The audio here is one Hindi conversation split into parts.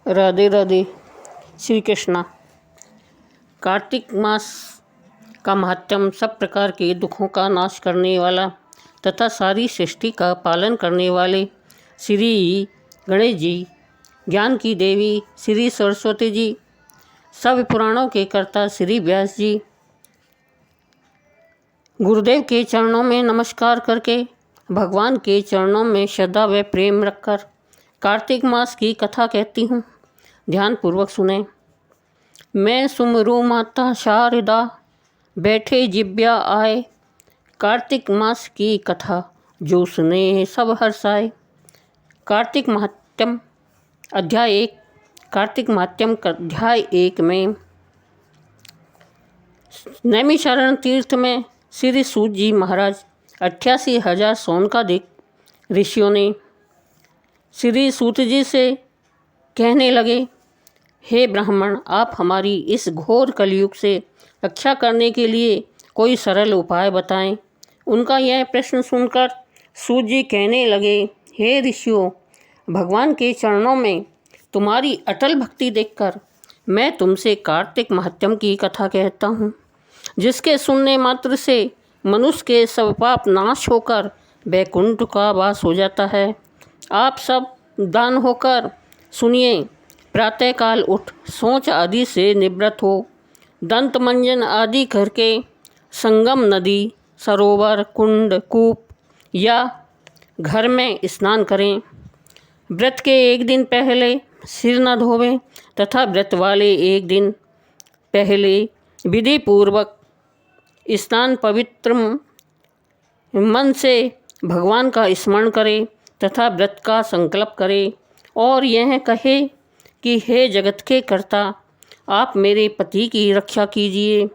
राधे राधे। श्री कृष्णा। कार्तिक मास का महात्म सब प्रकार के दुखों का नाश करने वाला तथा सारी सृष्टि का पालन करने वाले श्री गणेश जी, ज्ञान की देवी श्री सरस्वती जी, सब पुराणों के कर्ता श्री व्यास जी, गुरुदेव के चरणों में नमस्कार करके भगवान के चरणों में श्रद्धा व प्रेम रखकर कार्तिक मास की कथा कहती हूँ। ध्यानपूर्वक सुने। मैं सुमरू माता शारदा, बैठे जिब्या आए, कार्तिक मास की कथा जो सुने सब हर्षाए। कार्तिक महात्म्य अध्याय 1। कार्तिक महात्म्य अध्याय 1 में नैमिषारण्य तीर्थ में श्री सूत जी महाराज 88,000 सोनकादिक ऋषियों ने श्री सूत जी से कहने लगे, हे ब्राह्मण, आप हमारी इस घोर कलयुग से रक्षा करने के लिए कोई सरल उपाय बताएं। उनका यह प्रश्न सुनकर सूत जी कहने लगे, हे ऋषियों, भगवान के चरणों में तुम्हारी अटल भक्ति देखकर मैं तुमसे कार्तिक महात्म्य की कथा कहता हूँ, जिसके सुनने मात्र से मनुष्य के सब पाप नाश होकर वैकुंठ का वास हो जाता है। आप सब दान होकर सुनिए। प्रातःकाल उठ सोच आदि से निवृत्त हो, दंत मंजन आदि करके संगम नदी, सरोवर, कुंड, कूप या घर में स्नान करें। व्रत के एक दिन पहले सिर न धोवें तथा व्रत वाले एक दिन पहले विधि पूर्वक स्नान पवित्र मन से भगवान का स्मरण करें तथा व्रत का संकल्प करें और यह कहे कि हे जगत के कर्ता, आप मेरे पति की रक्षा कीजिए,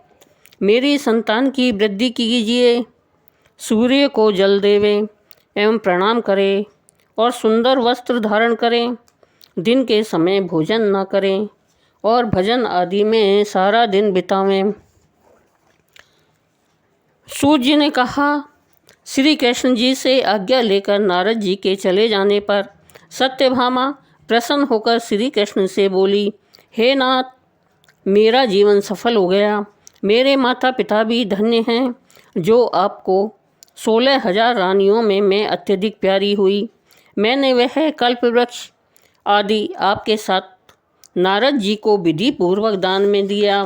मेरी संतान की वृद्धि कीजिए, सूर्य को जल देवें एवं प्रणाम करें और सुंदर वस्त्र धारण करें, दिन के समय भोजन न करें और भजन आदि में सारा दिन बितावें। सूत जी ने कहा। श्री कृष्ण जी से आज्ञा लेकर नारद जी के चले जाने पर सत्यभामा प्रसन्न होकर श्री कृष्ण से बोली, हे नाथ, मेरा जीवन सफल हो गया। मेरे माता पिता भी धन्य हैं, जो आपको 16,000 रानियों में मैं अत्यधिक प्यारी हुई। मैंने वह कल्पवृक्ष आदि आपके साथ नारद जी को विधि पूर्वक दान में दिया,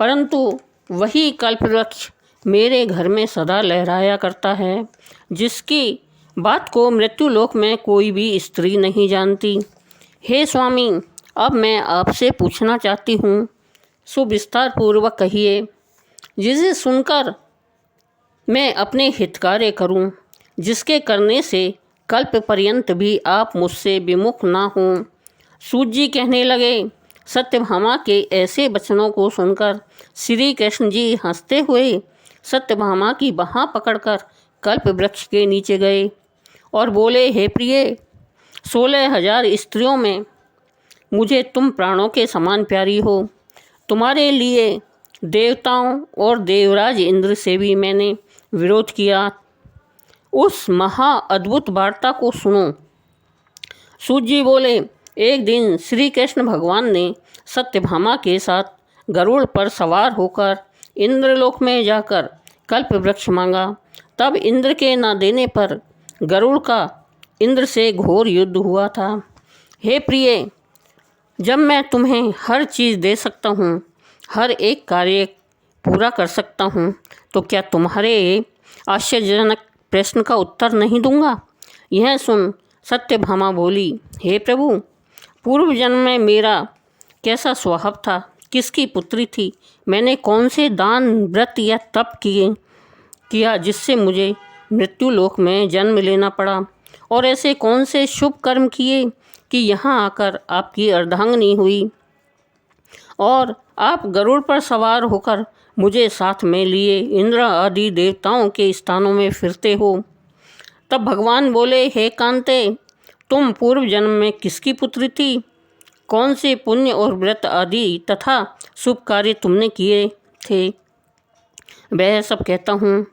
परंतु वही कल्पवृक्ष मेरे घर में सदा लहराया करता है, जिसकी बात को मृत्युलोक में कोई भी स्त्री नहीं जानती। हे स्वामी, अब मैं आपसे पूछना चाहती हूँ, सुविस्तार पूर्वक कहिए, जिसे सुनकर मैं अपने हित कार्य करूँ, जिसके करने से कल्प पर्यंत भी आप मुझसे विमुख ना हों। सूत जी कहने लगे। सत्यभामा के ऐसे वचनों को सुनकर श्री कृष्ण जी हंसते हुए सत्यभामा की बाँह पकड़कर कल्प वृक्ष के नीचे गए और बोले, हे प्रिय, 16,000 स्त्रियों में मुझे तुम प्राणों के समान प्यारी हो। तुम्हारे लिए देवताओं और देवराज इंद्र से भी मैंने विरोध किया। उस महा अद्भुत वार्ता को सुनो। सूत जी बोले, एक दिन श्री कृष्ण भगवान ने सत्यभामा के साथ गरुड़ पर सवार होकर इंद्रलोक में जाकर कल्प वृक्ष मांगा। तब इंद्र के न देने पर गरुड़ का इंद्र से घोर युद्ध हुआ था। हे प्रिय, जब मैं तुम्हें हर चीज़ दे सकता हूँ, हर एक कार्य पूरा कर सकता हूँ, तो क्या तुम्हारे आश्चर्यजनक प्रश्न का उत्तर नहीं दूंगा? यह सुन सत्यभामा बोली, हे प्रभु, पूर्व जन्म में मेरा कैसा स्वभाव था, किसकी पुत्री थी, मैंने कौन से दान, व्रत या तप किया जिससे मुझे मृत्युलोक में जन्म लेना पड़ा, और ऐसे कौन से शुभ कर्म किए कि यहाँ आकर आपकी अर्धांगिनी हुई और आप गरुड़ पर सवार होकर मुझे साथ में लिए इंद्र आदि देवताओं के स्थानों में फिरते हो। तब भगवान बोले, हे कांते, तुम पूर्व जन्म में किसकी पुत्री थी, कौन से पुण्य और व्रत आदि तथा शुभ कार्य तुमने किए थे, वह सब कहता हूँ।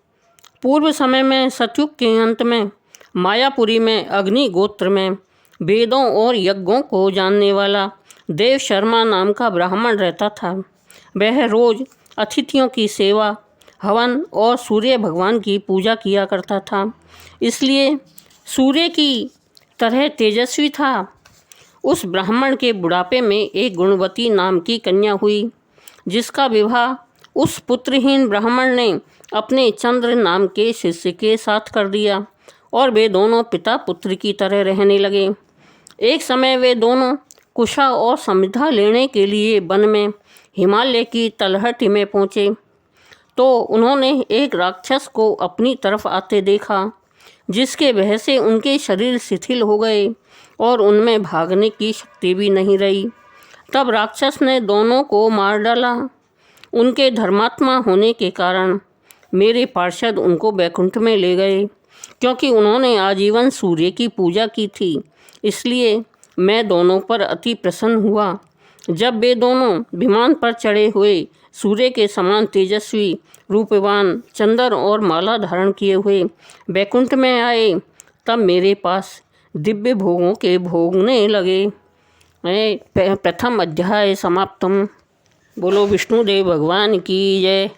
पूर्व समय में सतयुग के अंत में मायापुरी में अग्नि गोत्र में वेदों और यज्ञों को जानने वाला देव शर्मा नाम का ब्राह्मण रहता था। वह रोज अतिथियों की सेवा, हवन और सूर्य भगवान की पूजा किया करता था, इसलिए सूर्य की तरह तेजस्वी था। उस ब्राह्मण के बुढ़ापे में एक गुणवती नाम की कन्या हुई, जिसका विवाह उस पुत्रहीन ब्राह्मण ने अपने चंद्र नाम के शिष्य के साथ कर दिया और वे दोनों पिता पुत्र की तरह रहने लगे। एक समय वे दोनों कुशा और समृद्धा लेने के लिए वन में हिमालय की तलहटी में पहुँचे तो उन्होंने एक राक्षस को अपनी तरफ आते देखा, जिसके वजह से उनके शरीर शिथिल हो गए और उनमें भागने की शक्ति भी नहीं रही। तब राक्षस ने दोनों को मार डाला। उनके धर्मात्मा होने के कारण मेरे पार्षद उनको बैकुंठ में ले गए। क्योंकि उन्होंने आजीवन सूर्य की पूजा की थी, इसलिए मैं दोनों पर अति प्रसन्न हुआ। जब वे दोनों विमान पर चढ़े हुए सूर्य के समान तेजस्वी, रूपवान, चंदन और माला धारण किए हुए बैकुंठ में आए, तब मेरे पास दिव्य भोगों के भोगने लगे। प्रथम अध्याय समाप्तम। बोलो विष्णुदेव भगवान की जय।